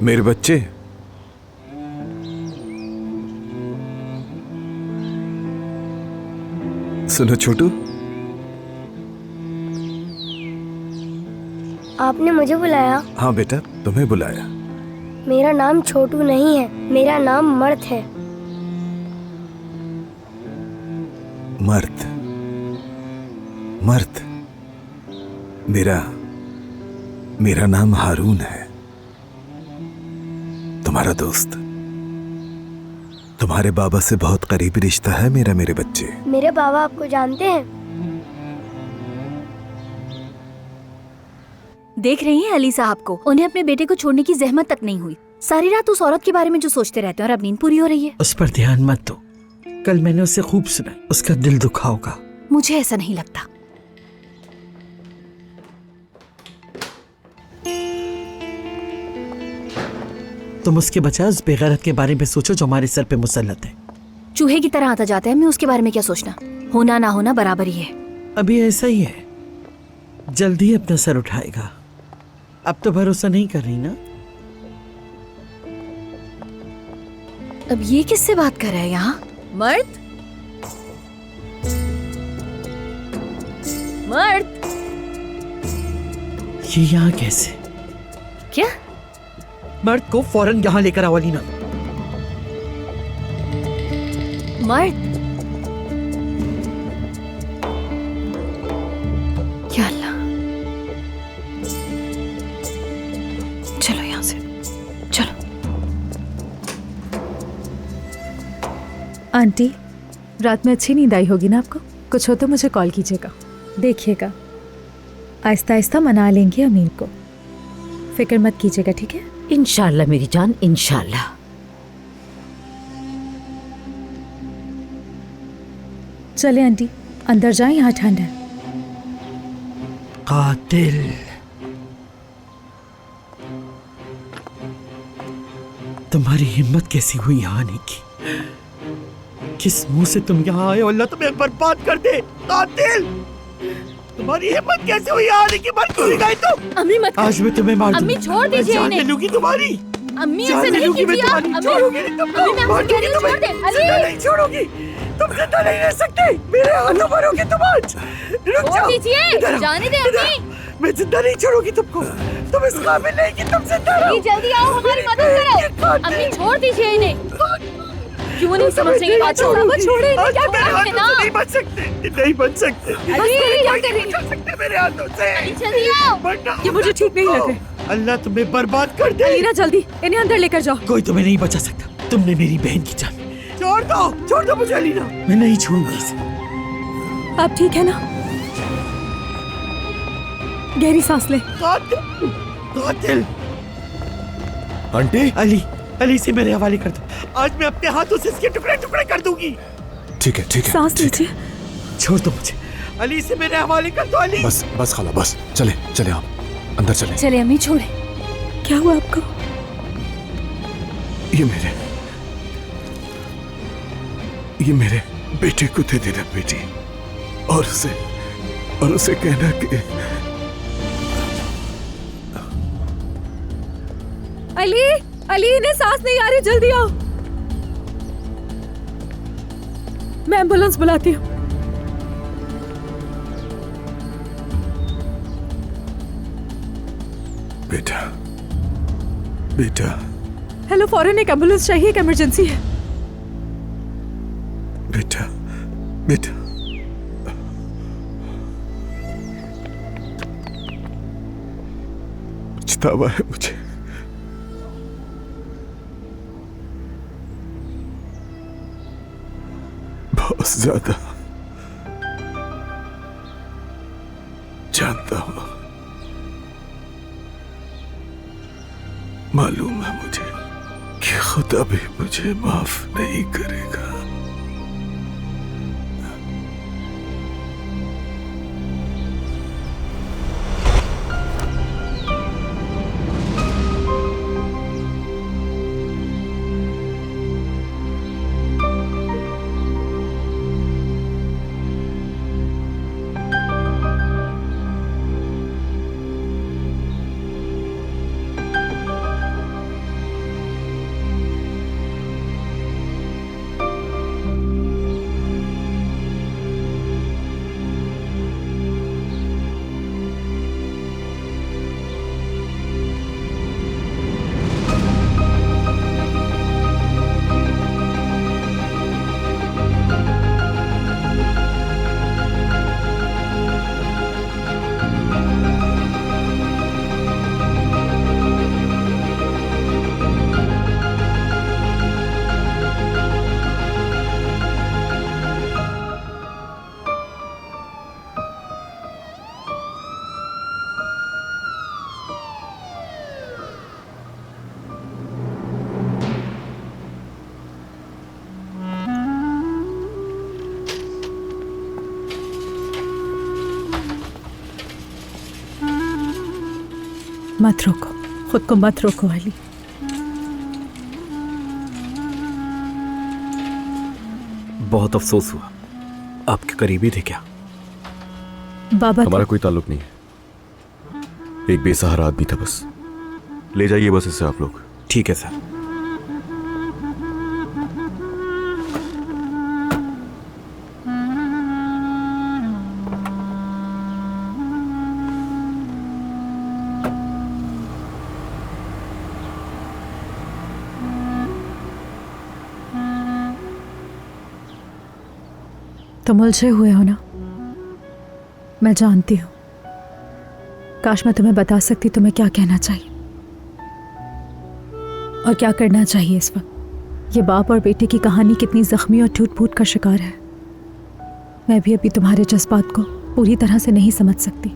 मेरे बच्चे, सुनो छोटू, आपने मुझे बुलाया? हाँ बेटा, तुम्हें बुलाया। मेरा नाम छोटू नहीं है, मेरा नाम मर्द है। मर्द? मर्द? मेरा नाम हारून है, तुम्हारा दोस्त। तुम्हारे बाबा से बहुत करीबी रिश्ता है मेरा, मेरे बच्चे। मेरे बाबा आपको जानते हैं? देख रही हैं अली साहब को, उन्हें अपने बेटे को छोड़ने की जहमत तक नहीं हुई। सारी रात उस औरत के बारे में जो सोचते रहते हैं और अब नींद पूरी हो रही है। उस पर ध्यान मत दो, कल मैंने उसे खूब सुना, उसका दिल दुखा होगा। मुझे ऐसा नहीं लगता। तुम उसके बजाय उस बेगैरत के बारे में सोचो जो हमारे सर पे मुसल्लत है। चूहे की तरह आता जाता है, मैं उसके बारे में क्या सोचना, होना ना होना बराबर ही है। अभी ऐसा ही है, जल्दी अपना सर उठाएगा। अब तो भरोसा नहीं कर रही ना? अब ये किससे बात कर रहा है यहाँ? मर्द? मर्द? ये यहाँ कैसे? क्या? मर्द को फौरन यहाँ लेकर आओ अलीना। मर्द? या अल्लाह, चलो यहाँ से, चलो। आंटी, रात में अच्छी नींद आई होगी ना आपको? कुछ हो तो मुझे कॉल कीजिएगा। देखिएगा, आहिस्ता आहिस्ता मना लेंगे अमीन को, फिक्र मत कीजिएगा, ठीक है? इंशाल्लाह मेरी जान, इंशाल्लाह। चले आंटी, अंदर जाएं, यहाँ ठंड है। कातिल। तुम्हारी हिम्मत कैसी हुई यहाँ आने की? किस मुंह से तुम यहाँ आए? अल्लाह तुम्हें बर्बाद कर दे। कातिल, तुम्हारी हिम्मत कैसे हुई यहाँ आने की? मर क्यों नहीं गए तुम? अम्मी मत, आज मैं तुम्हें मार दूंगी। अम्मी छोड़ दीजिए जान इन्हें। ले लूंगी तुम्हारी। अम्मी जान ऐसे ले नहीं लूंगी मैं कीजिए आप। तुम्हारी। अम्मी, छोड़ूंगी नहीं तुमको। अम्मी, मैं मार आपसे कह रही दूंगी हूँ, छोड़ दे। तुम्हें। अली! जिंदा नहीं छोड़ूंगी, तुम जिंदा नहीं रह सकते। मेरे हाथों मरोगे तुम आज। रुक छोड़ जाओ। दीजिए, इधर आओ, जाने दे इधर अम्मी। आओ। मैं जिंदा नहीं छोड़ूंगी तुमको। तुम इस काबिल नहीं कि तुम जिंदा रहो। अली, जल्दी आओ, हमारी मदद करो। अम्मी छोड़ दीजिए इन्हें। क्यों नहीं समझ रही बात? छोड़े इन्हें, क्या मेरे हुआ है ना? हाथों से नहीं बच सकते, नहीं बच सकते। अली, क्या कर रही नहीं बच सकते मेरे हाथों से। अली, जल्दी आओ। वरना ये मुझे ठीक नहीं लग रहा। अल्लाह तुम्हें बर्बाद कर दे। अलीना, जल्दी इन्हें अंदर लेकर जाओ। कोई तुम्हें नहीं बचा सकता। तुमने मेरी बहन की जान। छोड़ दो मुझे अलीना। मैं नहीं छोड़ूंगी इसे। आप ठीक है ना? गहरी सांस ले। कातिल, कातिल। आंटी, अली से मेरे हवाले कर दो। आज मैं अपने हाथों से इसके टुकड़े टुकड़े कर दूंगी। ठीक है, ठीक है। सांस ठीक है। लीजिए। छोड़ दो मुझे। अली से मेरे हवाले कर दो। अली, बस खाला, बस। चले चले, आप अंदर चले। चले अम्मी, छोड़े। क्या हुआ आपको? ये मेरे बेटे को दे देना बेटी, और उसे कहना कि अली, इन्हें सांस नहीं आ रही, जल्दी आओ। मैं एम्बुलेंस बुलाती हूँ। बेटा। हेलो, फौरन एक एम्बुलेंस चाहिए, एक इमरजेंसी है। बेटा। पछतावा है मुझे। बहुत ज्यादा। जानता हूं, मालूम है मुझे कि खुदा भी मुझे माफ नहीं करेगा। मत रोको, खुद को मत रोको अली। बहुत अफसोस हुआ, आपके करीबी थे क्या? बाबा हमारा कोई ताल्लुक नहीं है, एक बेसहारा आदमी था बस। ले जाइए बस इसे आप लोग। ठीक है सर। तुम उलझे हुए हो ना, मैं जानती हूँ। काश मैं तुम्हें बता सकती तुम्हें क्या कहना चाहिए और क्या करना चाहिए इस वक्त। ये बाप और बेटे की कहानी कितनी जख्मी और टूट फूट का शिकार है। मैं भी अभी तुम्हारे जज्बात को पूरी तरह से नहीं समझ सकती।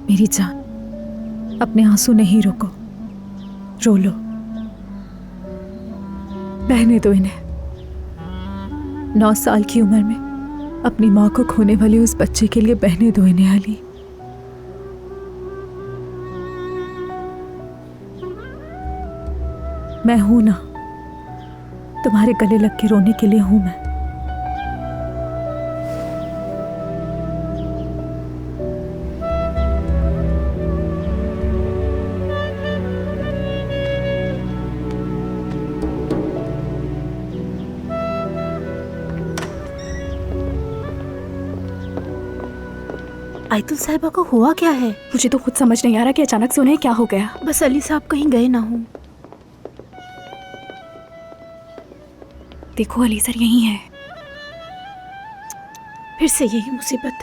मेरी जान, अपने आंसू नहीं रोको, रो लो, बहने दो इन्हें। 9 साल की उम्र में अपनी माँ को खोने वाले उस बच्चे के लिए बहने दो इन्हें अली। मैं हूं ना, तुम्हारे गले लग के रोने के लिए हूं मैं। आयतुल साहिबा को हुआ क्या है? मुझे तो खुद समझ नहीं आ रहा कि अचानक से उन्हें क्या हो गया। बस अली साहब कहीं गए ना हो। देखो अली सर यही है। फिर से यही मुसीबत।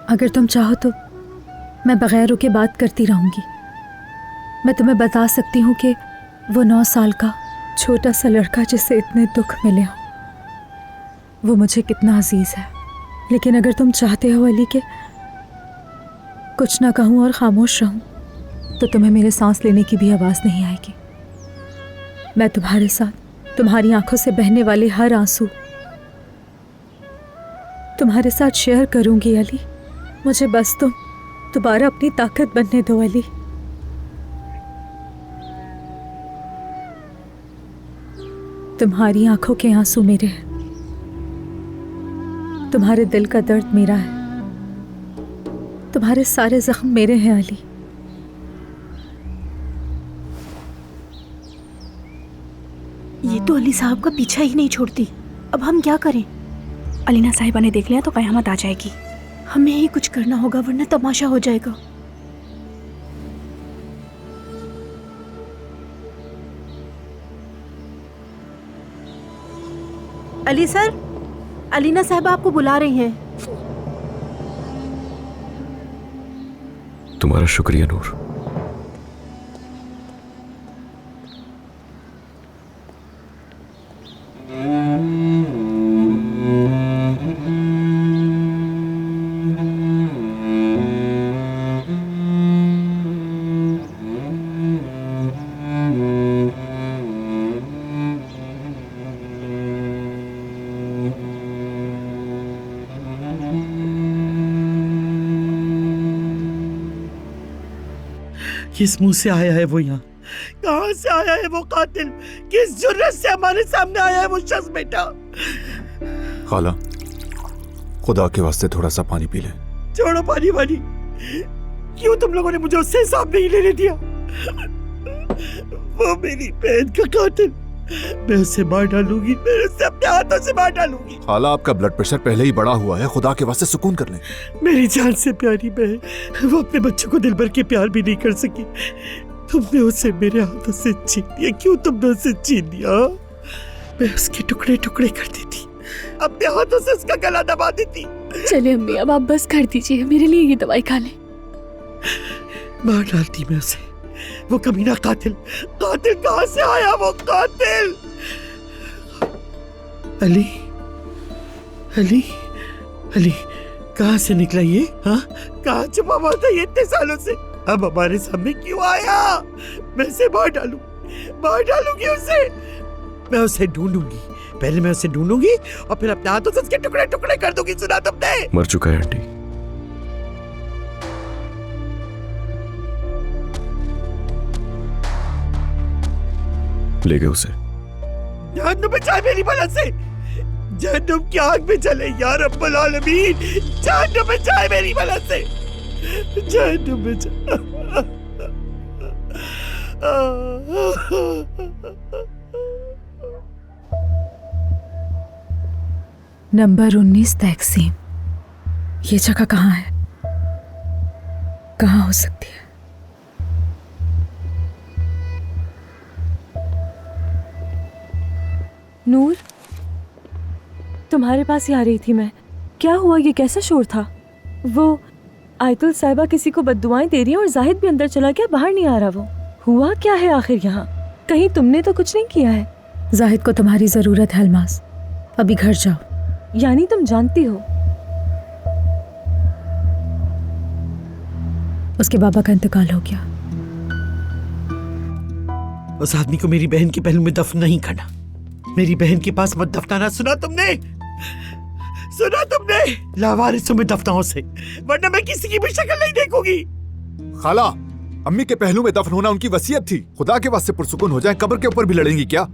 अगर तुम चाहो तो मैं बगैर रुके बात करती रहूंगी। मैं तुम्हें बता सकती हूँ कि वो 9 साल का छोटा सा लड़का जिसे इतने दुख मिले हों, वो मुझे कितना अजीज है। लेकिन अगर तुम चाहते हो अली के कुछ ना कहूँ और खामोश रहूं, तो तुम्हें मेरे सांस लेने की भी आवाज़ नहीं आएगी। मैं तुम्हारे साथ तुम्हारी आंखों से बहने वाले हर आंसू तुम्हारे साथ शेयर करूंगी अली। मुझे बस तुम दोबारा अपनी ताकत बनने दो अली। तुम्हारी आंखों के आंसू मेरे हैं, तुम्हारे दिल का दर्द मेरा है, तुम्हारे सारे जख्म मेरे हैं अली। ये तो अली साहब का पीछा ही नहीं छोड़ती। अब हम क्या करें? अलीना साहिबा ने देख लिया तो कयामत आ जाएगी। हमें ही कुछ करना होगा वरना तमाशा हो जाएगा। अली सर, अलीना साहिबा आपको बुला रही हैं। तुम्हारा शुक्रिया नूर। किस मुंह से आया है वो यहाँ? कहाँ से आया है वो कातिल? किस जुर्रत से हमारे सामने आया है वो शख्स? बेटा खाला, खुदा के वास्ते थोड़ा सा पानी पी ले। छोड़ो पानी वानी। क्यों तुम लोगों ने मुझे उससे हिसाब नहीं लेने दिया? वो मेरी बहन का कातिल, मैं उसे मार डालूंगी, मैं उसे अपने हाथों से मार डालूंगी। खाला, आपका ब्लड प्रेशर पहले ही बढ़ा हुआ है, खुदा के वास्ते सुकून कर ले। मेरी जान से प्यारी बहन, वो अपने बच्चों को दिल भर के प्यार भी नहीं कर सकी। तुमने उसे मेरे हाथों से छीन लिया। क्यों तुमने उसे छीन लिया? मैं उसके टुकड़े टुकड़े कर देती, अपने हाथों से उसका गला दबा देती। चलिए अम्मी, अब आप बस कर दीजिए, मेरे लिए ये दवाई खा लें। मार डालती मैं उसे। वो कमीना कातिल, कातिल कहाँ से आया वो कातिल? अली, अली, अली कहाँ से निकला ये? हाँ, कहाँ छुपा हुआ था ये इतने सालों से? अब हमारे सामने क्यों आया? मैं इसे मार डालूंगी उसे। मैं उसे ढूंढूंगी। पहले मैं उसे ढूंढूंगी और फिर अपने हाथों से उसके टुकड़े टुकड़े कर दूंगी। सुना तुमने? मर चुका है आंटी। ले गए उसे। जहन्नुम में जाए मेरी मदद से। जहन्नुम की आग में चले या रब्बुल आलमीन। जहन्नुम में जाए मेरी मदद से। जहन्नुम में जाए। नंबर 19 तकसीम। ये जगह कहाँ है? कहाँ हो सकती है? नूर, तुम्हारे पास ही आ रही थी मैं। क्या हुआ? ये कैसा शोर था? वो आयतुल साहिबा किसी को बद्दुआएं दे रही हैं और जाहिद भी अंदर चला गया, बाहर नहीं आ रहा। वो हुआ क्या है आखिर यहाँ? कहीं तुमने तो कुछ नहीं किया है? जाहिद को तुम्हारी जरूरत है अलमास, अभी घर जाओ। यानी तुम जानती हो? उसके बाबा का इंतकाल हो गया। उस आदमी को मेरी बहन के पहलू में दफन नहीं करना। मेरी बहन के पास मत दफनाना। सुना तुमने? सुना तुमने? लावारिसों में दफनाओ से, वरना मैं किसी की भी शक्ल नहीं देखूंगी। खाला, अम्मी के पहलू में दफन होना उनकी वसीयत थी। खुदा के वास्ते पुरसुकून हो जाए। कब्र के ऊपर भी लड़ेंगी क्या?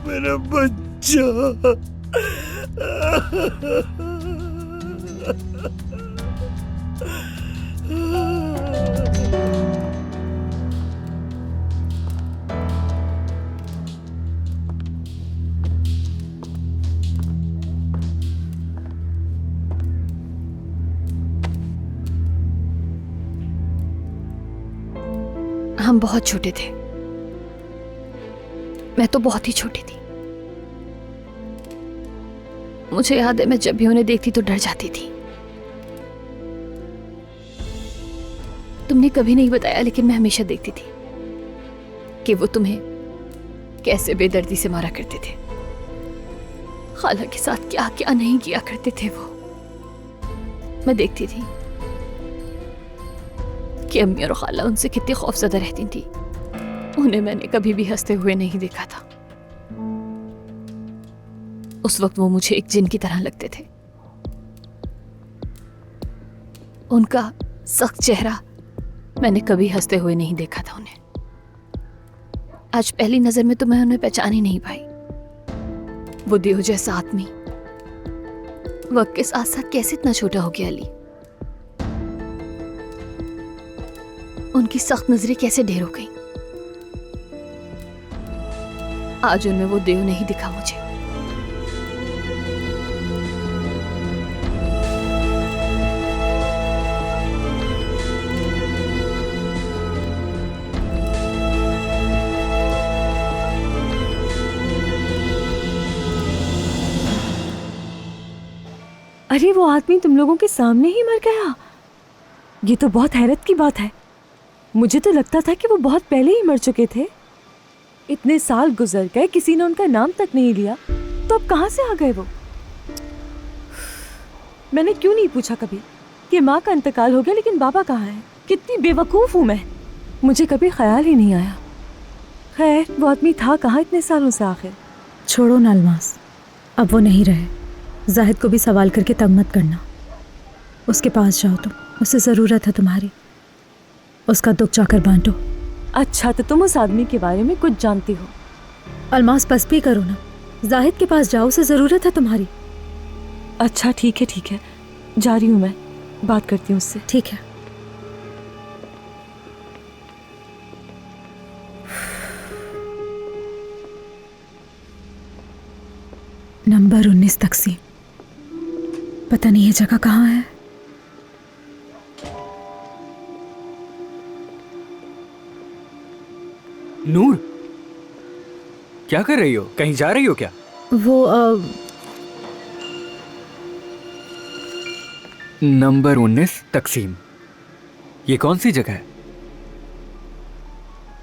मेरा बच्चा। हम बहुत छोटे थे। मैं तो बहुत ही छोटी थी। मुझे याद है मैं जब भी उन्हें देखती तो डर जाती थी। तुमने कभी नहीं बताया, लेकिन मैं हमेशा देखती थी कि वो तुम्हें कैसे बेदर्दी से मारा करते थे। खाला के साथ क्या क्या नहीं किया करते थे वो। मैं देखती थी कि अम्मी और खाला उनसे कितनी खौफजदा रहती थी। उन्हें मैंने कभी भी हंसते हुए नहीं देखा था। उस वक्त वो मुझे एक जिन की तरह लगते थे। उनका सख्त चेहरा, मैंने कभी हंसते हुए नहीं देखा था उन्हें। आज पहली नजर में तो मैं उन्हें पहचान ही नहीं पाई। वो देव जैसा आदमी वक्त के साथ साथ कैसे इतना छोटा हो गया अली। उनकी सख्त नजरें कैसे ढेर हो गई। आज उनमें वो देव नहीं दिखा मुझे। अरे वो आदमी तुम लोगों के सामने ही मर गया। ये तो बहुत हैरत की बात है। मुझे तो लगता था कि वो बहुत पहले ही मर चुके थे। इतने साल गुजर गए, किसी ने उनका नाम तक नहीं लिया, तो अब कहाँ से आ गए वो? मैंने क्यों नहीं पूछा कभी कि माँ का इंतकाल हो गया लेकिन बाबा कहाँ है? कितनी बेवकूफ़ हूँ मैं। मुझे कभी ख्याल ही नहीं आया। खैर, वो आदमी था कहाँ इतने सालों से आखिर? छोड़ो ना अलमास, अब वो नहीं रहे। जाहिद को भी सवाल करके तंग मत करना। उसके पास जाओ तुम, उसे ज़रूरत है तुम्हारी। उसका दुख जाकर बांटो। अच्छा, तो तुम उस आदमी के बारे में कुछ जानती हो? अलमास, बस भी करो ना। जाहिद के पास जाओ, उसे ज़रूरत है तुम्हारी। अच्छा ठीक है, जा रही हूँ मैं, बात करती हूँ उससे। ठीक है। नंबर 19 तकसीम। पता नहीं ये जगह कहाँ है। नूर, क्या कर रही हो? कहीं जा रही हो क्या? वो नंबर 19 तकसीम, ये कौन सी जगह है?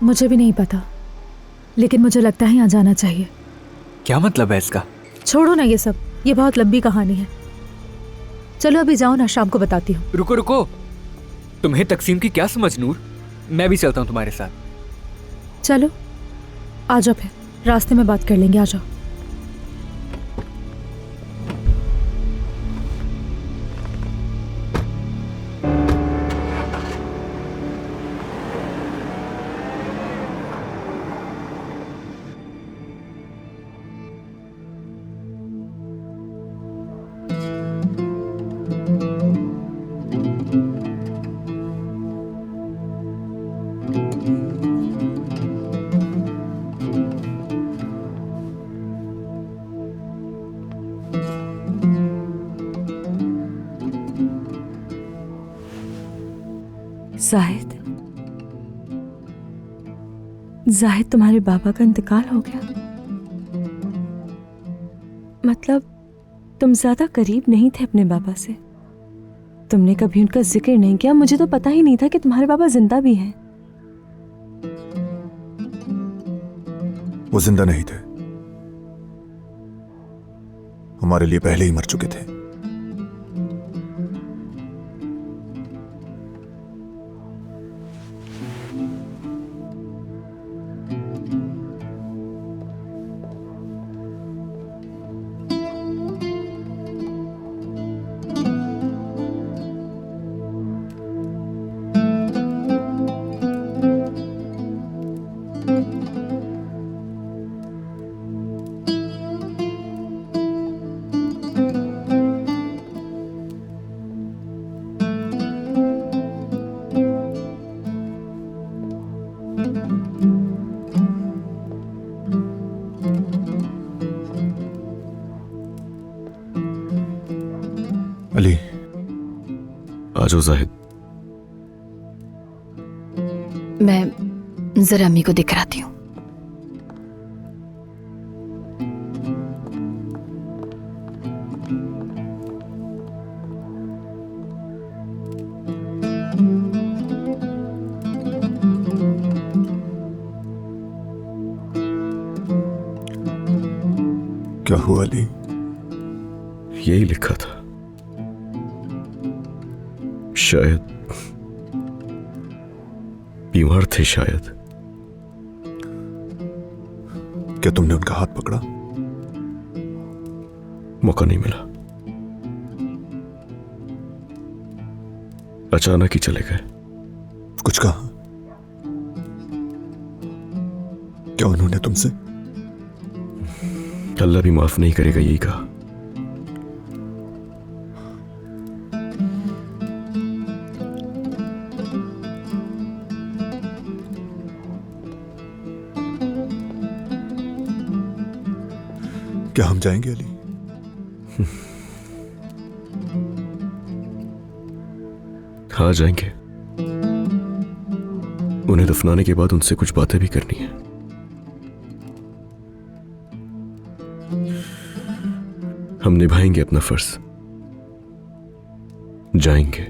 मुझे भी नहीं पता, लेकिन मुझे लगता है यहाँ जाना चाहिए। क्या मतलब है इसका? छोड़ो ना ये सब, ये बहुत लंबी कहानी है। चलो अभी जाओ ना, शाम को बताती हूँ। रुको रुको, तुम्हें तकसीम की क्या समझ नूर? मैं भी चलता हूँ तुम्हारे साथ। चलो आ जाओ, फिर रास्ते में बात कर लेंगे, आ जाओ। जाहिद, जाहिद तुम्हारे बाबा का इंतकाल हो गया। मतलब तुम ज्यादा करीब नहीं थे अपने बाबा से, तुमने कभी उनका जिक्र नहीं किया। मुझे तो पता ही नहीं था कि तुम्हारे बाबा जिंदा भी हैं। वो जिंदा नहीं थे, हमारे लिए पहले ही मर चुके थे। अली, आ जाओ जाहिद। मैं जरा अम्मी को दिखराती हूँ। क्या हुआ अली? यही लिखा था, शायद बीमार थे शायद। क्या तुमने उनका हाथ पकड़ा? मौका नहीं मिला, अचानक ही चले गए। कुछ कहा? क्या उन्होंने तुमसे? अल्लाह भी माफ नहीं करेगा, यही कहा। क्या हम जाएंगे अली? हाँ जाएंगे। उन्हें दफनाने के बाद उनसे कुछ बातें भी करनी है। हम निभाएंगे अपना फर्ज, जाएंगे।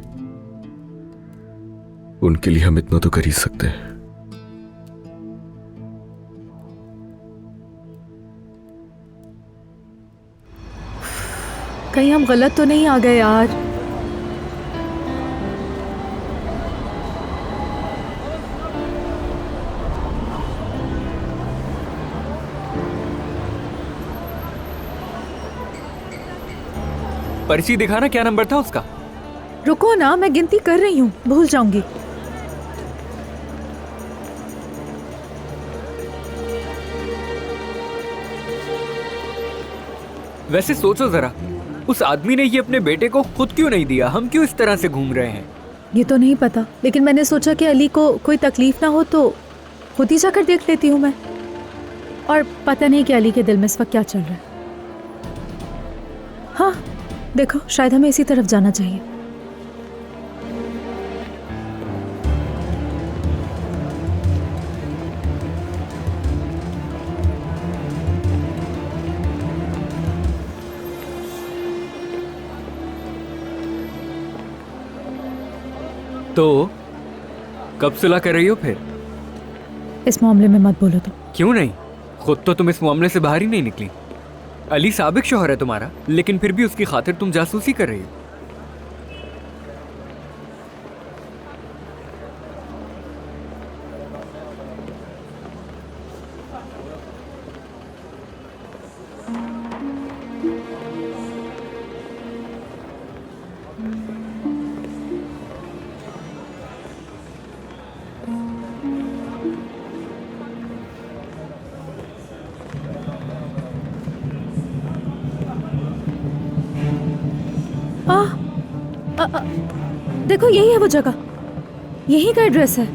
उनके लिए हम इतना तो कर ही सकते हैं। कहीं हम गलत तो नहीं आ गए यार? पर्ची दिखाना, क्या नंबर था उसका? रुको ना, मैं गिनती कर रही हूँ, भूल जाऊंगी। वैसे सोचो जरा, उस आदमी ने ये अपने बेटे को खुद क्यों नहीं दिया? हम क्यों इस तरह से घूम रहे हैं? ये तो नहीं पता, लेकिन मैंने सोचा कि अली को कोई तकलीफ ना हो तो खुद ही जाकर देख लेती हूँ मैं। और पता नहीं कि अली के दिल में इस वक्त क्या चल रहा है। हाँ देखो, शायद हमें इसी तरफ जाना चाहिए। तो कब सुलह कर रही हो फिर? इस मामले में मत बोलो। तो क्यों नहीं? खुद तो तुम इस मामले से बाहर ही नहीं निकली। अली साबिक शौहर है तुम्हारा, लेकिन फिर भी उसकी खातिर तुम जासूसी कर रही हो। देखो यही है वो जगह, यही का एड्रेस है।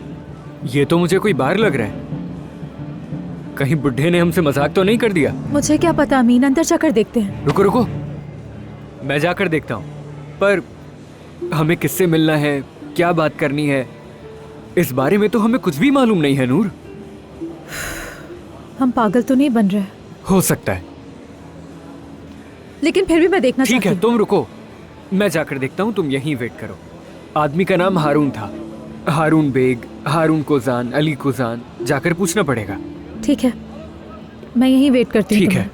ये तो मुझे कोई बार लग रहा है। कहीं बुढ़े ने हमसे मजाक तो नहीं कर दिया? मुझे क्या पता अमीन, अंदर जाकर देखते हैं। रुको रुको, मैं जाकर देखता हूँ, पर हमें किससे मिलना है, क्या बात करनी है, इस बारे में तो हमें कुछ भी मालूम नहीं है नूर। हम पागल तो नहीं बन रहे? हो सकता है, लेकिन फिर भी मैं देखना ठीक चाहती है हूँ। तुम रुको, मैं जाकर देखता हूँ, तुम यहीं वेट करो। आदमी का नाम हारून था, हारून बेग, हारून कोजान, अली कोजान, जाकर पूछना पड़ेगा। ठीक है, मैं यहीं वेट करती हूँ। ठीक है।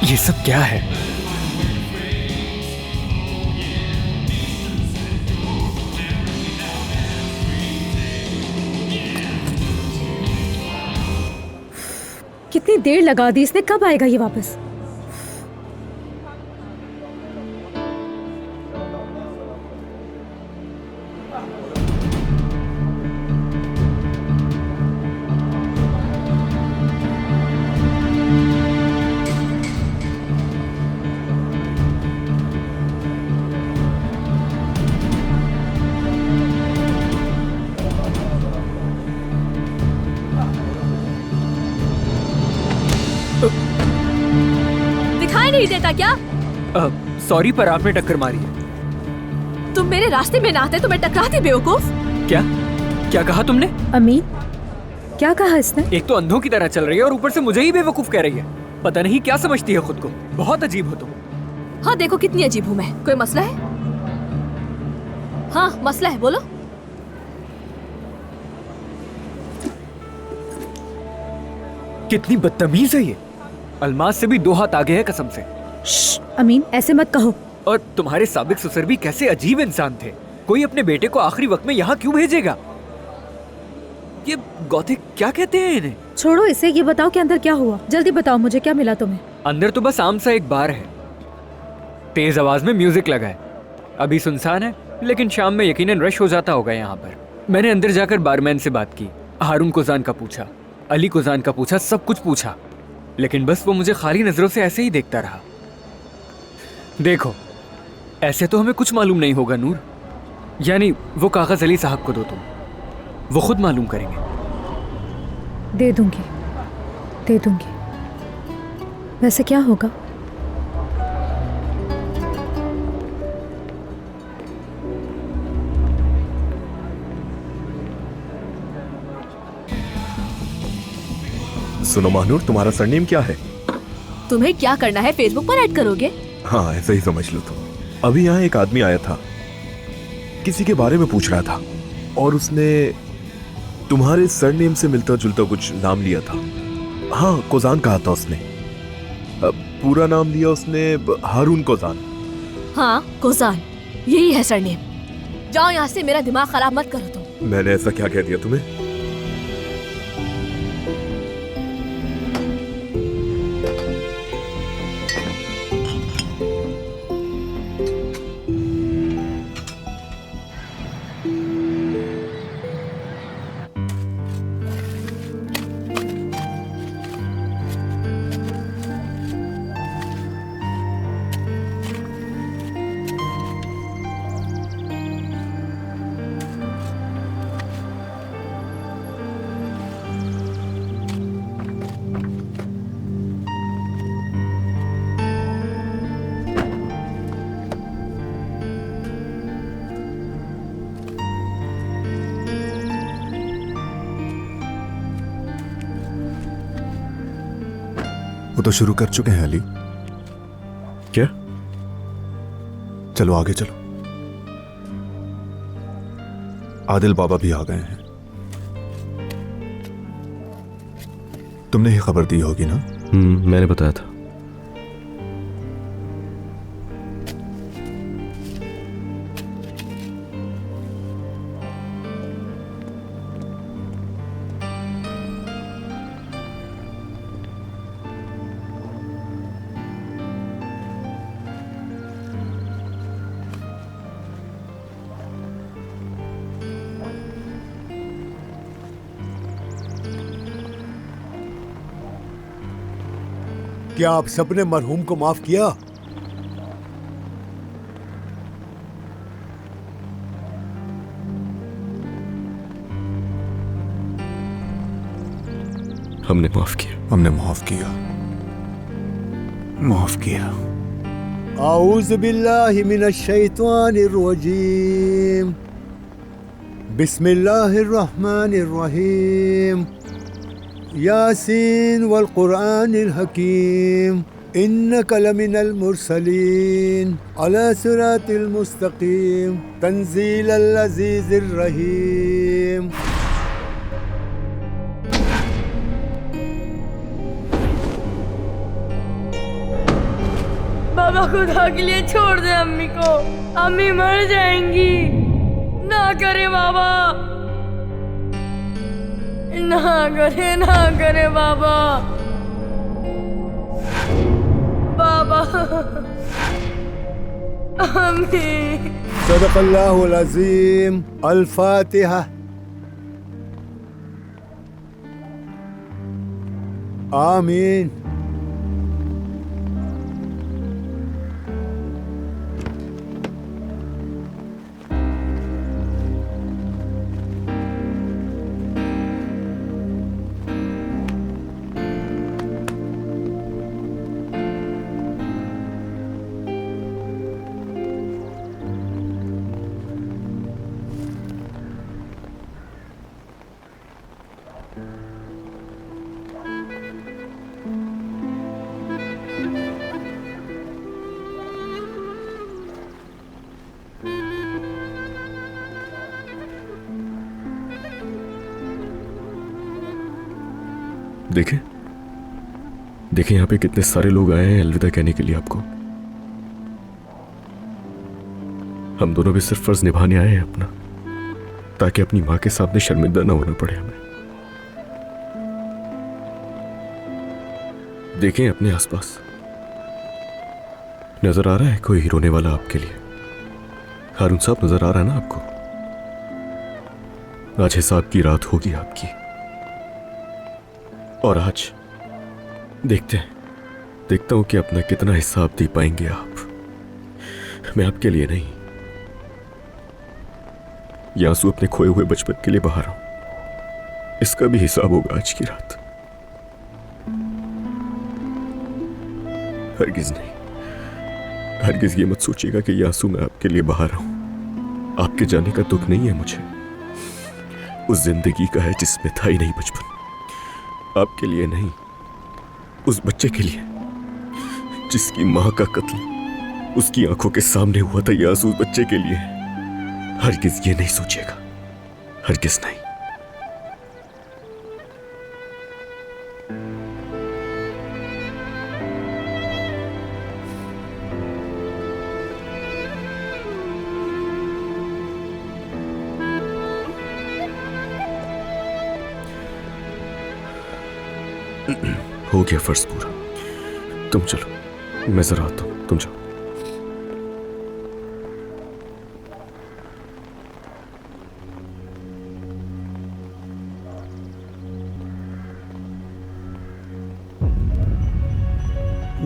ये सब क्या है? कितनी देर लगा दी इसने, कब आएगा ये वापस? दिखाई नहीं देता क्या? सॉरी, पर आपने टक्कर मारी है। तुम मेरे रास्ते में ना आते तो मैं टकराती बेवकूफ। क्या क्या कहा तुमने? अमीन, क्या कहा इसने? एक तो अंधों की तरह चल रही है और ऊपर से मुझे ही बेवकूफ कह रही है। पता नहीं क्या समझती है खुद को, बहुत अजीब हो तुम। हाँ देखो कितनी अजीब हूँ मैं। कोई मसला है? हाँ मसला है, बोलो। कितनी बदतमीज है ये, अलमास से भी 2 हाथ आगे है कसम से। अमीन ऐसे मत कहो। और तुम्हारे साबिक ससुर भी कैसे अजीब इंसान थे। कोई अपने बेटे को आखिरी वक्त में यहाँ क्यों भेजेगा? ये गौथिक क्या कहते हैं इन्हें? छोड़ो इसे, ये बताओ कि अंदर क्या हुआ, जल्दी बताओ मुझे, क्या मिला तुम्हें? अंदर तो बस आम सा एक बार है, तेज आवाज में म्यूजिक लगा है। अभी सुनसान है, लेकिन शाम में यकीनन रश हो जाता होगा यहाँ पर। मैंने अंदर जाकर बारमैन से बात की, हारून कोजान का पूछा, अली कोजान का पूछा, सब कुछ पूछा, लेकिन बस वो मुझे खाली नजरों से ऐसे ही देखता रहा। देखो ऐसे तो हमें कुछ मालूम नहीं होगा नूर, यानी वो कागज अली साहब को दो तुम, वो खुद मालूम करेंगे। दे दूंगी, दे दूंगी। वैसे क्या होगा? सुनो महानूर, तुम्हारा सरनेम क्या है? तुम्हें क्या करना है, फेसबुक पर ऐड करोगे? हाँ ऐसा ही समझ लो तुम। अभी यहाँ एक आदमी आया था, किसी के बारे में पूछ रहा था, और उसने तुम्हारे सरनेम से मिलता जुलता कुछ नाम लिया था। हाँ कोजान कहा था उसने। पूरा नाम लिया उसने हारून कोजान। हाँ कोजान, यही है सरनेम। जाओ यहाँ से, मेरा दिमाग खराब मत करो तुम। मैंने ऐसा क्या कह दिया तुम्हें? वो तो शुरू कर चुके हैं अली। क्या? चलो आगे चलो। आदिल बाबा भी आ गए हैं। तुमने ही खबर दी होगी ना? मैंने बताया था। क्या आप सबने मरहूम को माफ किया? हमने माफ किया। हमने माफ किया, माफ किया। आऊज़ बिल्लाहि मिनश शैतानिर रजीम। बिस्मिल्लाहिर रहमानिर रहीम। यासीन वल कुरानिल हकीम। इन्नका लमिनल मुरसलीन अला सिरातिल मुस्तकीम। तंजीलल अज़ीज़िर रहीम। बाबा खुदा के लिए छोड़ दे अम्मी को, अम्मी मर जाएंगी। ना करे बाबा, ना करे बाबा। बाबा अम्मी। सदक़ल्लाहुल अज़ीम। अल फातिहा। आमीन। देखें यहाँ पे कितने सारे लोग आए हैं अलविदा कहने के लिए आपको। हम दोनों भी सिर्फ फर्ज निभाने आए हैं अपना, ताकि अपनी माँ के सामने शर्मिंदा ना होना पड़े हमें। देखें अपने आसपास, नजर आ रहा है कोई रोने वाला आपके लिए? हारून साहब नजर आ रहा है ना आपको? आज हिसाब की रात होगी आपकी, और आज देखता हूं कि अपना कितना हिसाब दे पाएंगे आप। मैं आपके लिए नहीं, ये आंसू अपने खोए हुए बचपन के लिए बहा रहा हूं। इसका भी हिसाब होगा आज की रात। हरगिज नहीं, हरगिज ये मत सोचिएगा कि ये आंसू मैं आपके लिए बहा रहा हूं। आपके जाने का दुख नहीं है मुझे, उस जिंदगी का है जिसमें था ही नहीं बचपन। आपके लिए नहीं, उस बच्चे के लिए जिसकी मां का कत्ल उसकी आंखों के सामने हुआ था। ये आंसू उस बच्चे के लिए। हरगिज ये नहीं सोचिएगा, हरगिज नहीं। हो गया फर्ज पूरा। तुम चलो, मैं जरा आता हूं, तुम जाओ।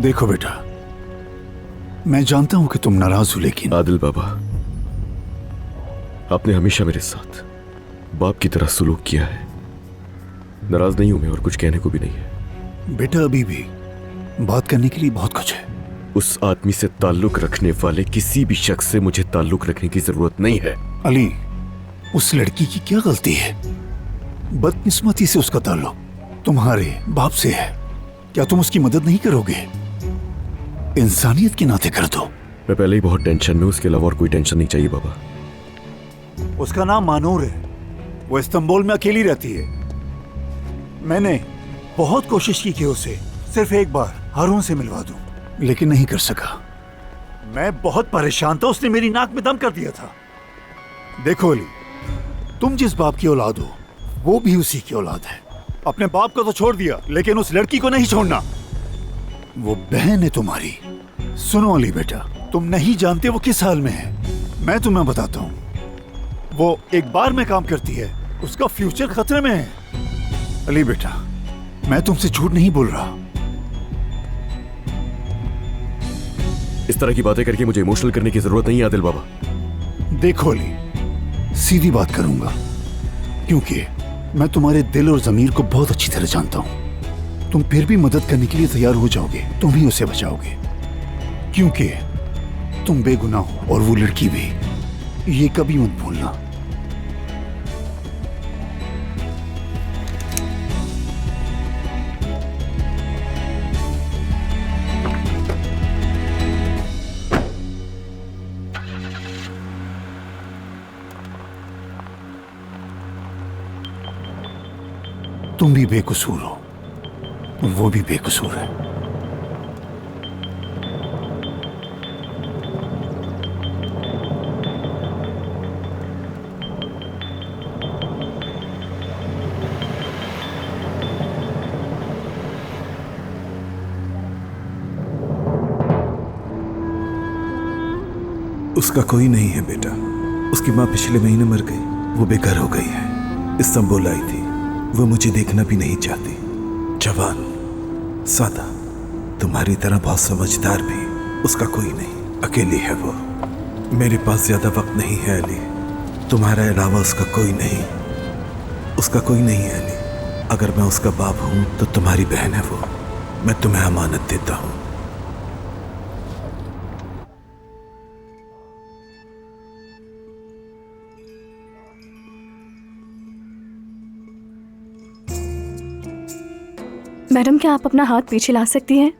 देखो बेटा, मैं जानता हूं कि तुम नाराज हो, लेकिन आदिल बाबा, आपने हमेशा मेरे साथ बाप की तरह सुलूक किया है। नाराज नहीं हूं मैं, और कुछ कहने को भी नहीं है। बेटा, अभी भी बात करने के लिए बहुत कुछ है। उस आदमी से ताल्लुक रखने वाले किसी भी शख्स से मुझे ताल्लुक रखने की जरूरत नहीं है। अली, उस लड़की की क्या गलती है? बदकिस्मती से उसका ताल्लुक तुम्हारे बाप से है। क्या तुम उसकी मदद नहीं करोगे? इंसानियत के नाते कर दो। मैं पहले ही बहुत टेंशन में, उसके अलावा और कोई टेंशन नहीं चाहिए बाबा। उसका नाम मानूर है, वो इस्तांबुल में अकेली रहती है। मैंने बहुत कोशिश की कि उसे सिर्फ एक बार हारून से मिलवा दूं, लेकिन नहीं कर सका। मैं बहुत परेशान था, उसने मेरी नाक में दम कर दिया था। देखो अली, तुम जिस बाप की औलाद हो वो भी उसी की औलाद है। अपने बाप को तो छोड़ दिया, लेकिन उस लड़की को नहीं छोड़ना। वो बहन है तुम्हारी। सुनो अली बेटा, तुम नहीं जानते वो किस हाल में है। मैं तुम्हें बताता हूँ, वो एक बार में काम करती है, उसका फ्यूचर खतरे में है। अली बेटा, मैं तुमसे झूठ नहीं बोल रहा। इस तरह की बातें करके मुझे इमोशनल करने की जरूरत नहीं है आदिल बाबा। देखो अली, सीधी बात करूंगा, क्योंकि मैं तुम्हारे दिल और जमीर को बहुत अच्छी तरह जानता हूं। तुम फिर भी मदद करने के लिए तैयार हो जाओगे, तुम ही उसे बचाओगे, क्योंकि तुम बेगुनाह हो और वो लड़की भी। ये कभी मत भूलना। तुम भी बेकसूर हो, वो भी बेकसूर है। उसका कोई नहीं है बेटा। उसकी माँ पिछले महीने मर गई, वो बेघर हो गई है। इस्तांबुल आई थी, वो मुझे देखना भी नहीं चाहती। जवान, सादा, तुम्हारी तरह बहुत समझदार भी उसका कोई नहीं, अकेली है वो। मेरे पास ज्यादा वक्त नहीं है अली, तुम्हारे अलावा उसका कोई नहीं, उसका कोई नहीं है अली। अगर मैं उसका बाप हूं तो तुम्हारी बहन है वो। मैं तुम्हें अमानत देता हूं। मैडम, क्या आप अपना हाथ पीछे ला सकती हैं?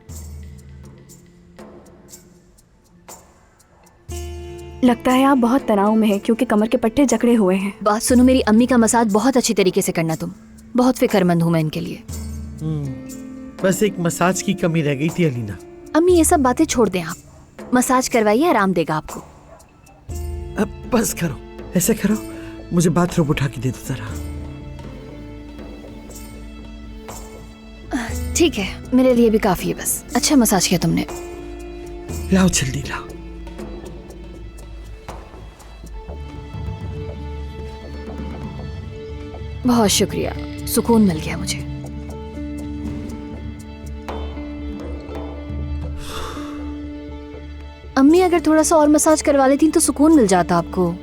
लगता है आप बहुत तनाव में हैं क्योंकि कमर के पट्टे जकड़े हुए हैं। बात सुनो, मेरी अम्मी का मसाज बहुत अच्छी तरीके से करना तुम। बहुत फिक्रमंद हूँ मैं इनके लिए। बस एक मसाज की कमी रह गई थी अलीना। अम्मी ये सब बातें छोड़ दें आप, मसाज करवाइए, आराम देगा आपको। अब बस करो, ऐसे करो, मुझे बाथरूम उठा के दे दो जरा। ठीक है, मेरे लिए भी काफी है बस। अच्छा मसाज किया तुमने। लाओ जल्दी लाओ। बहुत शुक्रिया, सुकून मिल गया मुझे। अम्मी अगर थोड़ा सा और मसाज करवा लेती तो सुकून मिल जाता आपको।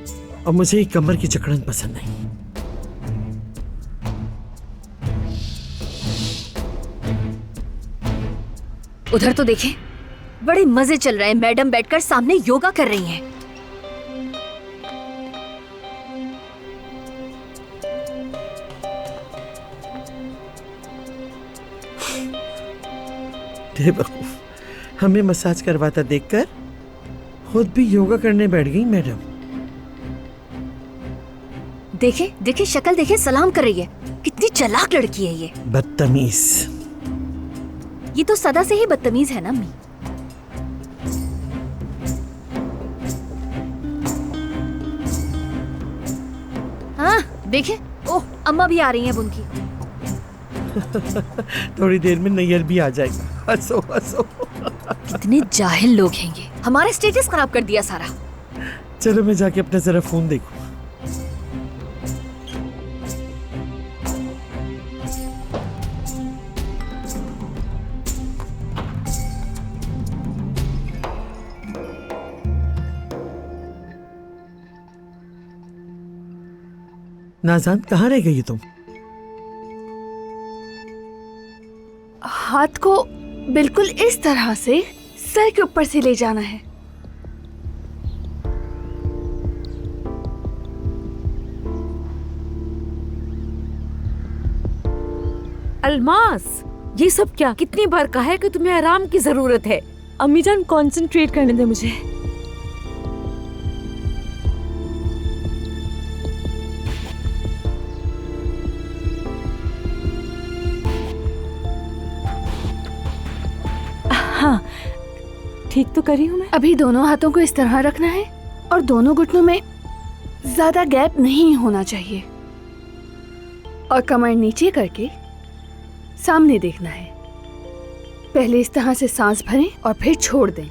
और मुझे ये कमर की जकड़न पसंद नहीं। उधर तो देखें, बड़े मजे चल रहे हैं। मैडम बैठकर सामने योगा कर रही हैं। बेवकूफ, हमें मसाज करवाता देखकर खुद भी योगा करने बैठ गई मैडम। देखे देखे, शक्ल देखे, सलाम कर रही है। कितनी चालाक लड़की है ये। बदतमीज। ये तो सदा से ही बदतमीज है ना अम्मी। हाँ देखे, ओह अम्मा भी आ रही हैं उनकी। थोड़ी देर में नैयर भी आ जाएगा। हंसो हंसो। कितने जाहिल लोग हैं ये, हमारा स्टेटस खराब कर दिया सारा। चलो मैं जाके अपना जरा फोन देखूं। नाज़ान, कहाँ रह गई तुम? हाथ को बिल्कुल इस तरह से सर के ऊपर से ले जाना है। अल्मास, ये सब क्या? कितनी बार कहा है कि तुम्हें आराम की जरूरत है। अम्मी जान, कंसंट्रेट करने दे मुझे। हाँ, ठीक तो करी हूँ मैं। अभी दोनों हाथों को इस तरह रखना है और दोनों घुटनों में ज्यादा गैप नहीं होना चाहिए और कमर नीचे करके सामने देखना है। पहले इस तरह से सांस भरें और फिर छोड़ दें।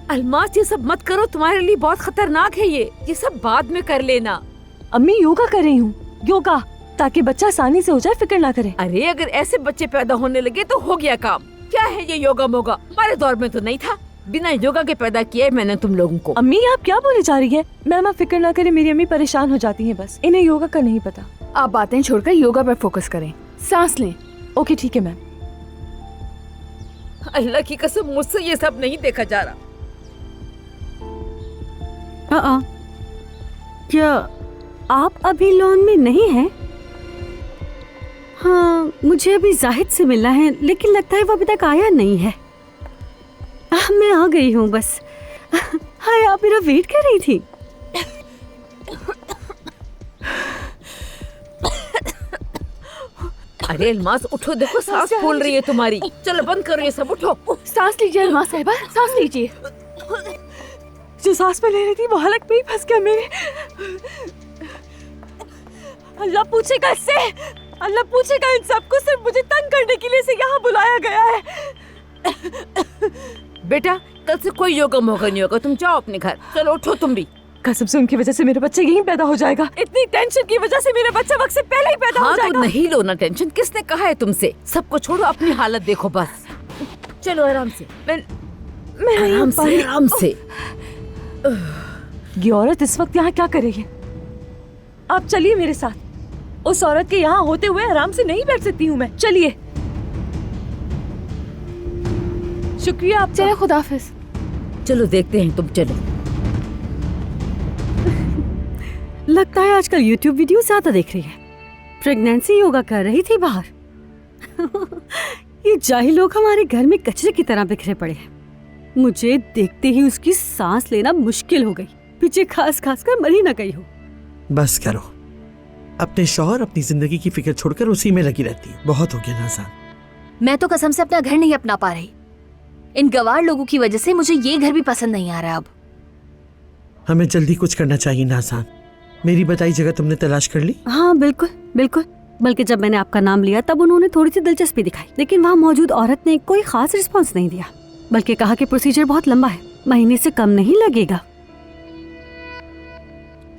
अल्मास, ये सब मत करो, तुम्हारे लिए बहुत खतरनाक है ये सब बाद में कर लेना। अम्मी, योगा कर रही हूँ, योगा। ताकि बच्चा आसानी से हो जाए, फिक्र ना करें। अरे अगर ऐसे बच्चे पैदा होने लगे तो हो गया काम। क्या है ये योगा मोगा? हमारे दौर में तो नहीं था। बिना योगा के पैदा किया मैंने तुम लोगों को। अम्मी आप क्या बोले जा रही है? मैम आप फिक्र ना करें, मेरी अम्मी परेशान हो जाती हैं, बस इन्हें योगा का नहीं पता। आप बातें छोड़कर योगा पर फोकस करें, सांस लें। ओके ठीक है मैम। अल्लाह की कसम मुझसे ये सब नहीं देखा जा रहा। क्या आप अभी लॉन में नहीं हैं? हाँ, मुझे अभी जाहिद से मिलना है, लेकिन लगता है वो अभी तक आया नहीं है। मैं आ गई हूँ बस। हाय, आप मेरा वेट कर रही थी? अरे अलमास उठो, देखो सांस फूल रही है तुम्हारी। चलो बंद करो ये सब, उठो। सांस लीजिए अलमास साहिबा, सांस लीजिए। जो सांस में ले रही थी वो हलक में ही फंस गया मेरे। अल्लाह पूछेगा इससे, अल्लाह पूछेगा इन सबको, सिर्फ मुझे तंग करने के लिए से यहाँ बुलाया गया है। बेटा कल से कोई योगा मोगा नहीं होगा, तुम जाओ अपने घर। चलो उठो तुम भी। कसम से उनकी वजह से मेरा बच्चा यहीं पैदा हो जाएगा। इतनी टेंशन की वजह से मेरा बच्चा वक्त से पहले ही पैदा हो जाएगा। तो नहीं लो ना टेंशन, किसने कहा है तुमसे? सबको छोड़ो, अपनी हालत देखो बस। चलो आराम से, मैं आराम से, आराम से। ये औरत इस वक्त यहाँ क्या कर रही है? आप चलिए मेरे साथ। उस औरत के यहाँ होते हुए आराम से नहीं बैठ सकती हूँ मैं। चलिए। शुक्रिया आप। चले, खुदाफिज। चलो देखते हैं, तुम चलो। लगता है आजकल YouTube वीडियो ज्यादा देख रही है। प्रेगनेंसी योगा कर रही थी बाहर। ये जाहिल लोग हमारे घर में कचरे की तरह बिखरे पड़े हैं। मुझे देखते ही उसकी सांस लेना मुश्किल हो गई। पीछे खास खास कर मर ही न गई हो। बस करो, अपने शौहर अपनी जिंदगी की फिक्र छोड़कर उसी में लगी रहती है। बहुत हो गया नाज़ान। मैं तो कसम से अपना घर नहीं अपना पा रही। इन गवार लोगों की वजह से मुझे ये घर भी पसंद नहीं आ रहा। अब हमें जल्दी कुछ करना चाहिए नाज़ान। मेरी बताई जगह तुमने तलाश कर ली? हाँ बिल्कुल बिल्कुल। बल्कि जब मैंने आपका नाम लिया तब उन्होंने थोड़ी सी दिलचस्पी दिखाई, लेकिन वहाँ मौजूद औरत ने कोई खास रिस्पॉन्स नहीं दिया, बल्कि कहा कि प्रोसीजर बहुत लंबा है, महीने से कम नहीं लगेगा।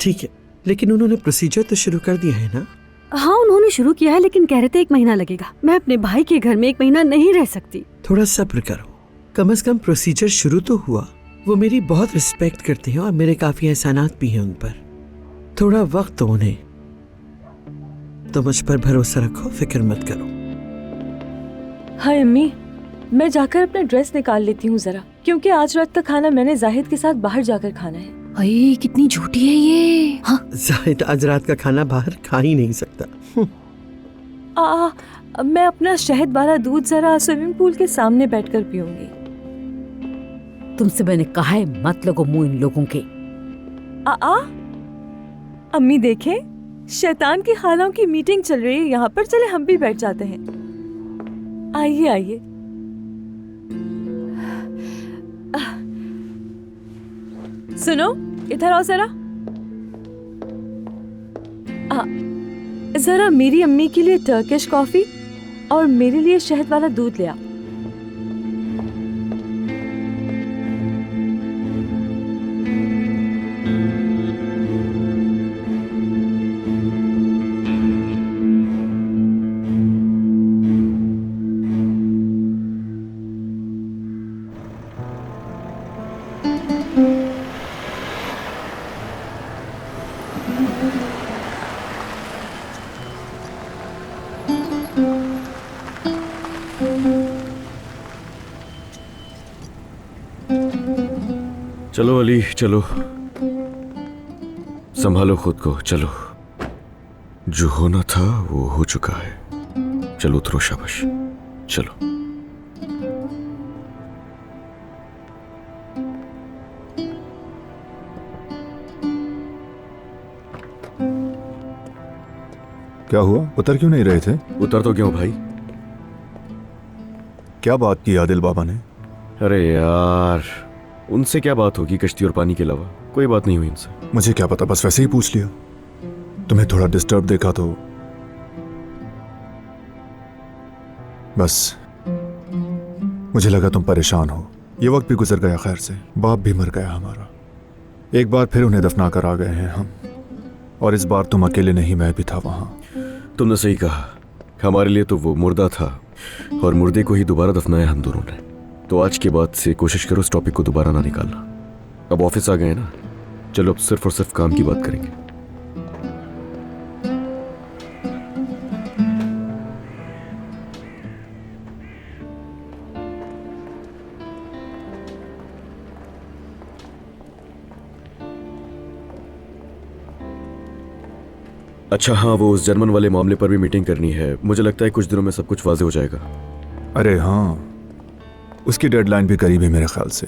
ठीक है, लेकिन उन्होंने प्रोसीजर तो शुरू कर दिया है ना? हाँ उन्होंने शुरू किया है, लेकिन कह रहे थे 1 महीना लगेगा। मैं अपने भाई के घर में 1 महीना नहीं रह सकती। थोड़ा सब्र करो, कम से कम प्रोसीजर शुरू तो हुआ। वो मेरी बहुत रिस्पेक्ट करते हैं और मेरे काफी एहसानात भी हैं उन पर। थोड़ा वक्त दो उन्हें। तो मुझ पर भरोसा रखो, फिक्र मत करो। हाय अम्मी, मैं जाकर अपना ड्रेस निकाल लेती हूँ जरा, क्योंकि आज रात का खाना मैंने जाहिद के साथ बाहर जाकर खाना है। अरे कितनी झूठी है ये। हाँ? जाहिद आज रात का खाना बाहर खा ही नहीं सकता। मैं अपना शहद वाला दूध जरा स्विमिंग पूल के सामने बैठकर पीऊंगी। तुमसे मैंने कहा है मत लगो मुंह इन लोगों के। अम्मी देखें, शैतान की खालों की मीटिंग चल रही है यहाँ पर। चले हम भी बैठ जाते हैं। आइए आइए। सुनो, इधर आओ जरा। जरा मेरी अम्मी के लिए टर्किश कॉफी और मेरे लिए शहद वाला दूध ले आओ। चलो अली, चलो, संभालो खुद को। चलो, जो होना था वो हो चुका है। चलो उतरो, शाबाश, चलो। क्या हुआ? उतर क्यों नहीं रहे थे? उतर तो क्यों भाई? क्या बात की आदिल बाबा ने? अरे यार, उनसे क्या बात होगी कश्ती और पानी के अलावा? कोई बात नहीं हुई इनसे। मुझे क्या पता, बस वैसे ही पूछ लिया। तुम्हें थोड़ा डिस्टर्ब देखा तो बस मुझे लगा तुम परेशान हो। ये वक्त भी गुजर गया खैर से, बाप भी मर गया हमारा। एक बार फिर उन्हें दफना कर आ गए हैं हम, और इस बार तुम अकेले नहीं, मैं भी था वहां। तुमने सही कहा, हमारे लिए तो वो मुर्दा था और मुर्दे को ही दोबारा दफनाया हम दोनों ने। तो आज के बाद से कोशिश करो इस टॉपिक को दोबारा ना निकालना। अब ऑफिस आ गए ना, चलो अब सिर्फ और सिर्फ काम की बात करेंगे। अच्छा हाँ, वो उस जर्मन वाले मामले पर भी मीटिंग करनी है। मुझे लगता है कुछ दिनों में सब कुछ वाज़ेह हो जाएगा। अरे हाँ, उसकी डेडलाइन भी करीब है मेरे ख्याल से।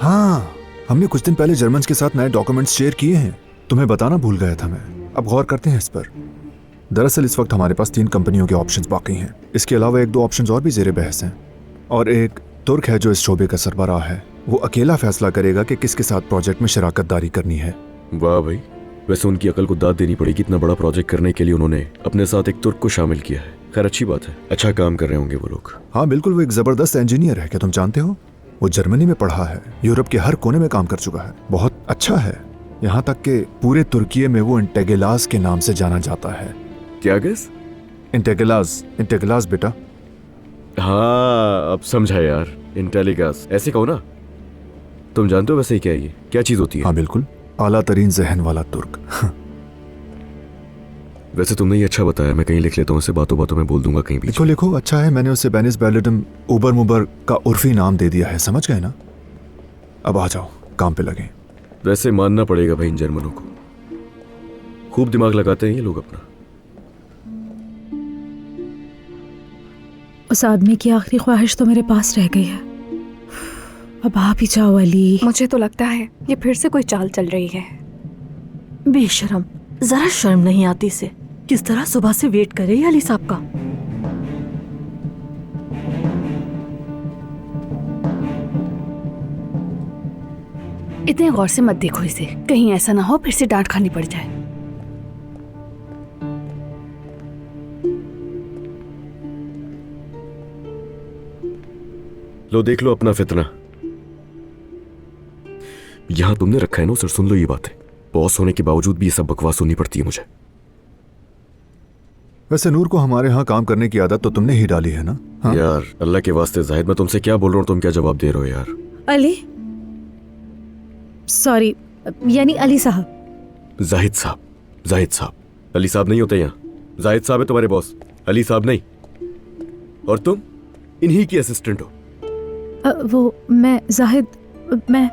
हाँ, हमने कुछ दिन पहले जर्मन्स के साथ नए डॉक्यूमेंट्स शेयर किए हैं, तुम्हें बताना भूल गया था मैं। अब गौर करते हैं इस पर। दरअसल इस वक्त हमारे पास 3 कंपनियों के ऑप्शंस बाकी हैं। इसके अलावा 1-2 ऑप्शंस और भी जेरे बहस हैं, और एक तुर्क है जो इस शोबे का सरबराह है। वो अकेला फैसला करेगा कि किसके साथ प्रोजेक्ट में शराकतदारी करनी है। वाह भाई, वैसे उनकी अकल को दाद देनी पड़ेगी। इतना बड़ा प्रोजेक्ट करने के लिए उन्होंने अपने साथ एक तुर्क को शामिल किया है। खैर अच्छी बात है, अच्छा काम कर रहे होंगे वो लोग। हाँ बिल्कुल, वो एक जबरदस्त इंजीनियर है। क्या तुम जानते हो, वो जर्मनी में पढ़ा है, यूरोप के हर कोने में काम कर चुका है, बहुत अच्छा है। यहाँ तक कि पूरे तुर्की में वो इंटेगलास के नाम से जाना जाता है। क्या गैस? इंटेगलास बेटा। हाँ अब समझा यार, इंटेलिगास ऐसे कहो ना। तुम जानते हो वैसे ही क्या है ये, क्या चीज होती है? हाँ बिल्कुल, आला तरीन जहन वाला तुर्क। वैसे तुमने ये अच्छा बताया, मैं कहीं लिख लेता हूँ, इसे बातों बातों में बोल दूंगा कहीं भी। लिखो लिखो, अच्छा है। मैंने उसे बेनिस बैलेडम उबर मुबर का उर्फी नाम दे दिया है, समझ गए ना? अब आ जाओ, काम पे लगे। वैसे मानना पड़ेगा भाई इन जर्मनों को, खूब दिमाग लगाते हैं ये लोग अपना। उस आदमी की आखिरी ख्वाहिश तो मेरे पास रह गई है। अब आप ही जाओ अली। मुझे तो लगता है ये फिर से कोई चाल चल रही है। बेशरम, जरा शर्म नहीं आती इसे। किस तरह सुबह से वेट कर रही है अली साहब का। इतने गौर से मत देखो इसे, कहीं ऐसा ना हो फिर से डांट खानी पड़ जाए। लो देख लो अपना फितना, यहां तुमने रखा है ना, सर सुन लो ये बातें। बॉस होने के बावजूद भी ये सब बकवास सुननी पड़ती है मुझे। वैसे नूर को हमारे यहाँ काम करने की आदत तो तुमने ही डाली है ना? हाँ? यार अल्लाह के वास्ते जाहिद, मैं तुमसे क्या बोल रहा हूँ, तुम क्या जवाब दे रहे हो यार? अली, सॉरी, यानी अली साहब। जाहिद साहब, जाहिद साहब, अली साहब नहीं होते यहाँ। जाहिद साहब है तुम्हारे बॉस, अली साहब नहीं। और तुम इन्हीं की असिस्टेंट हो। वो मैं जाहिद, मैं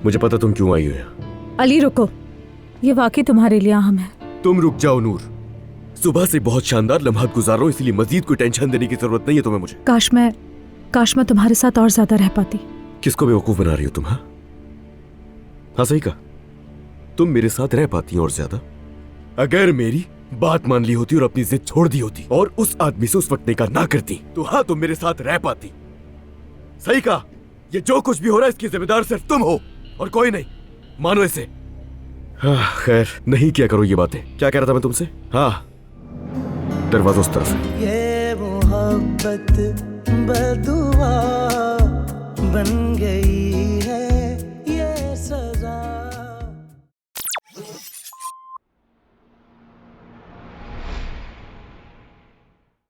मुझे पता तुम क्यों आई हो यहाँ। अली रुको, ये वाकई तुम्हारे लिए अहम है। तुम रुक जाओ नूर, सुबह से बहुत शानदार लम्हात गुजार रहा हूँ, इसलिए मजीद कोई टेंशन देने की जरूरत नहीं है तुम्हें मुझे। काश मैं तुम्हारे साथ और ज्यादा रह पाती। किसको बेवकूफ बना रही हो तुम? हाँ हाँ सही कहा, तुम मेरे साथ रह पाती और ज्यादा। अगर मेरी बात मान ली होती और अपनी जिद छोड़ दी होती और उस आदमी से उस वक्त निकाह ना करती, तो हाँ तुम मेरे साथ रह पाती। सही कहा, ये जो कुछ भी हो रहा है इसकी जिम्मेदार सिर्फ तुम हो और कोई नहीं, मानो इसे। हाँ खैर, नहीं किया करो ये बातें। क्या कह रहा था मैं तुमसे? हाँ दरवाजा उस तरफ है। ये मोहब्बत बदुआ बन गई